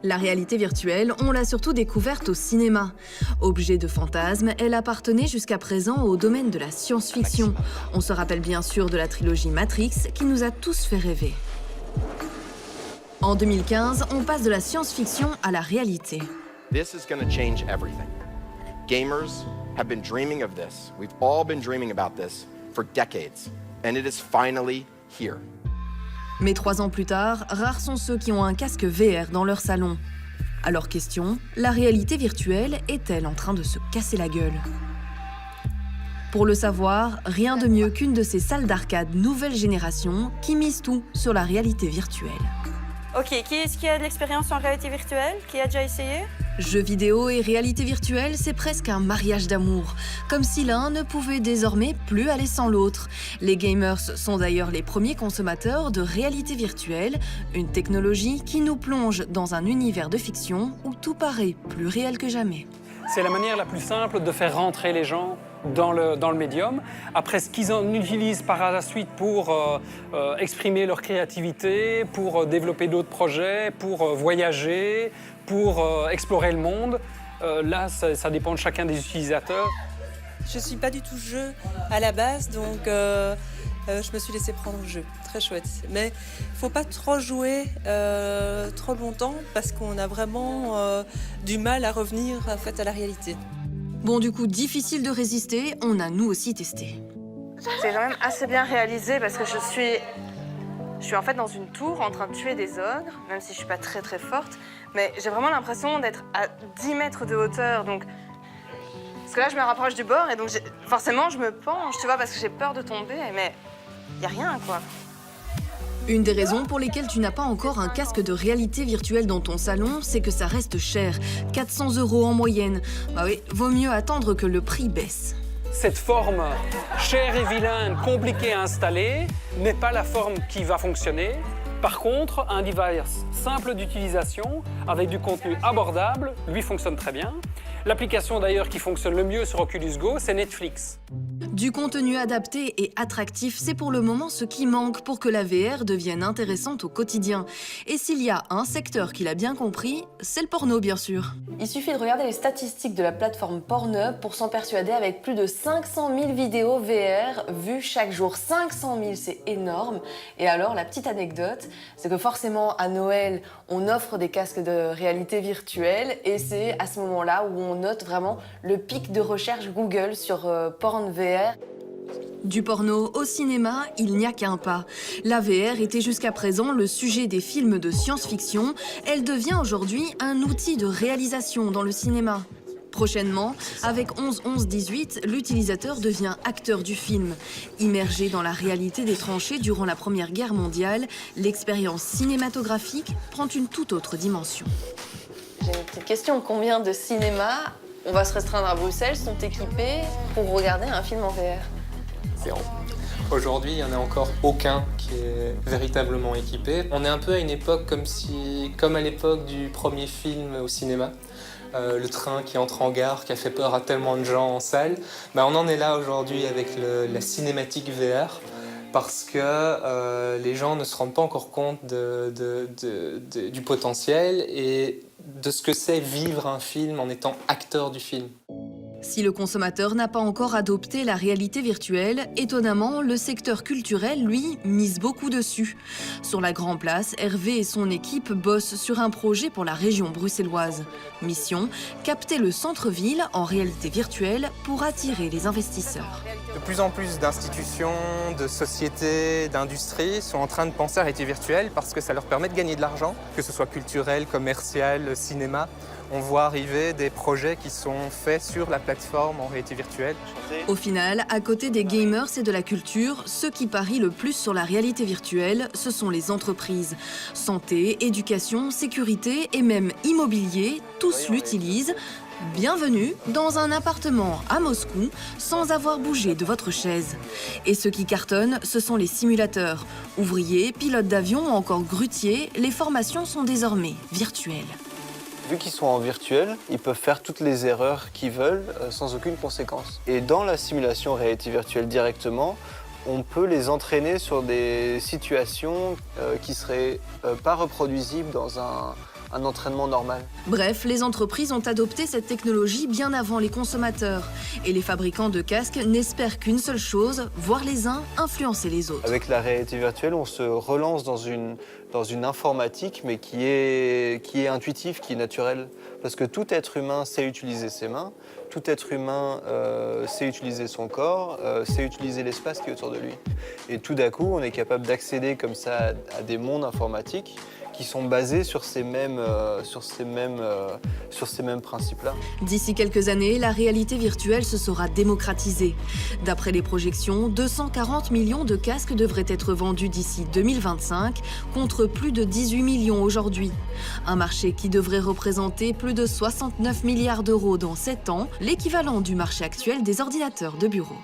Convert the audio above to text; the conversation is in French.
La réalité virtuelle, on l'a surtout découverte au cinéma. Objet de fantasme, elle appartenait jusqu'à présent au domaine de la science-fiction. On se rappelle bien sûr de la trilogie Matrix qui nous a tous fait rêver. En 2015, on passe de la science-fiction à la réalité. This is going to change everything. Gamers have been dreaming of this. We've all been dreaming about this for decades, and it is finally here. Mais 3 ans plus tard, rares sont ceux qui ont un casque VR dans leur salon. Alors question, la réalité virtuelle est-elle en train de se casser la gueule? Pour le savoir, rien de mieux qu'une de ces salles d'arcade nouvelle génération qui mise tout sur la réalité virtuelle. Ok, qui est-ce qui a de l'expérience en réalité virtuelle? Qui a déjà essayé? Jeux vidéo et réalité virtuelle, c'est presque un mariage d'amour, comme si l'un ne pouvait désormais plus aller sans l'autre. Les gamers sont d'ailleurs les premiers consommateurs de réalité virtuelle, une technologie qui nous plonge dans un univers de fiction où tout paraît plus réel que jamais. C'est la manière la plus simple de faire rentrer les gens dans le médium. Après, ce qu'ils en utilisent par la suite pour exprimer leur créativité, pour développer d'autres projets, pour voyager, pour explorer le monde, là, ça dépend de chacun des utilisateurs. Je ne suis pas du tout jeu à la base, donc je me suis laissée prendre au jeu. Très chouette. Mais il ne faut pas trop jouer trop longtemps parce qu'on a vraiment du mal à revenir en fait, à la réalité. Bon, du coup, difficile de résister, on a nous aussi testé. C'est quand même assez bien réalisé parce que je suis en fait dans une tour en train de tuer des ogres, même si je suis pas très très forte, mais j'ai vraiment l'impression d'être à 10 mètres de hauteur, donc... Parce que là, je me rapproche du bord et donc forcément, je me penche, tu vois, parce que j'ai peur de tomber, mais y a rien, quoi. Une des raisons pour lesquelles tu n'as pas encore un casque de réalité virtuelle dans ton salon, c'est que ça reste cher, 400 € en moyenne. Bah oui, vaut mieux attendre que le prix baisse. Cette forme chère et vilaine, compliquée à installer, n'est pas la forme qui va fonctionner. Par contre, un device simple d'utilisation, avec du contenu abordable, lui fonctionne très bien. L'application d'ailleurs qui fonctionne le mieux sur Oculus Go, c'est Netflix. Du contenu adapté et attractif, c'est pour le moment ce qui manque pour que la VR devienne intéressante au quotidien. Et s'il y a un secteur qui l'a bien compris, c'est le porno bien sûr. Il suffit de regarder les statistiques de la plateforme Pornhub pour s'en persuader avec plus de 500 000 vidéos VR vues chaque jour. 500 000, c'est énorme. Et alors, la petite anecdote, c'est que forcément à Noël, on offre des casques de réalité virtuelle et c'est à ce moment-là où on note vraiment le pic de recherche Google sur Porn VR. Du porno au cinéma, il n'y a qu'un pas. La VR était jusqu'à présent le sujet des films de science-fiction. Elle devient aujourd'hui un outil de réalisation dans le cinéma. Prochainement, avec 11-11-18, l'utilisateur devient acteur du film. Immergé dans la réalité des tranchées durant la Première Guerre mondiale, l'expérience cinématographique prend une toute autre dimension. J'ai une petite question, combien de cinémas, on va se restreindre à Bruxelles, sont équipés pour regarder un film en VR? 0. Aujourd'hui, il n'y en a encore aucun qui est véritablement équipé. On est un peu à une époque comme à l'époque du premier film au cinéma. Le train qui entre en gare, qui a fait peur à tellement de gens en salle. On en est là aujourd'hui avec la cinématique VR parce que les gens ne se rendent pas encore compte du potentiel et de ce que c'est vivre un film en étant acteur du film. Si le consommateur n'a pas encore adopté la réalité virtuelle, étonnamment, le secteur culturel, lui, mise beaucoup dessus. Sur la Grand Place, Hervé et son équipe bossent sur un projet pour la région bruxelloise. Mission, capter le centre-ville en réalité virtuelle pour attirer les investisseurs. De plus en plus d'institutions, de sociétés, d'industries sont en train de penser à la réalité virtuelle parce que ça leur permet de gagner de l'argent, que ce soit culturel, commercial, cinéma. On voit arriver des projets qui sont faits sur la plateforme en réalité virtuelle. Au final, à côté des gamers et de la culture, ceux qui parient le plus sur la réalité virtuelle, ce sont les entreprises. Santé, éducation, sécurité et même immobilier, tous l'utilisent. Bienvenue dans un appartement à Moscou sans avoir bougé de votre chaise. Et ceux qui cartonnent, ce sont les simulateurs. Ouvriers, pilotes d'avion ou encore grutiers, les formations sont désormais virtuelles. Vu qu'ils sont en virtuel, ils peuvent faire toutes les erreurs qu'ils veulent sans aucune conséquence. Et dans la simulation réalité virtuelle directement, on peut les entraîner sur des situations qui seraient pas reproduisibles dans un entraînement normal. Bref, les entreprises ont adopté cette technologie bien avant les consommateurs. Et les fabricants de casques n'espèrent qu'une seule chose, voir les uns influencer les autres. Avec la réalité virtuelle, on se relance dans une informatique, mais qui est intuitive, qui est naturelle. Parce que tout être humain sait utiliser ses mains, tout être humain sait utiliser son corps, sait utiliser l'espace qui est autour de lui. Et tout d'un coup, on est capable d'accéder comme ça à des mondes informatiques qui sont basés sur ces mêmes principes-là. D'ici quelques années, la réalité virtuelle se sera démocratisée. D'après les projections, 240 millions de casques devraient être vendus d'ici 2025, contre plus de 18 millions aujourd'hui. Un marché qui devrait représenter plus de 69 milliards d'euros dans 7 ans, l'équivalent du marché actuel des ordinateurs de bureau.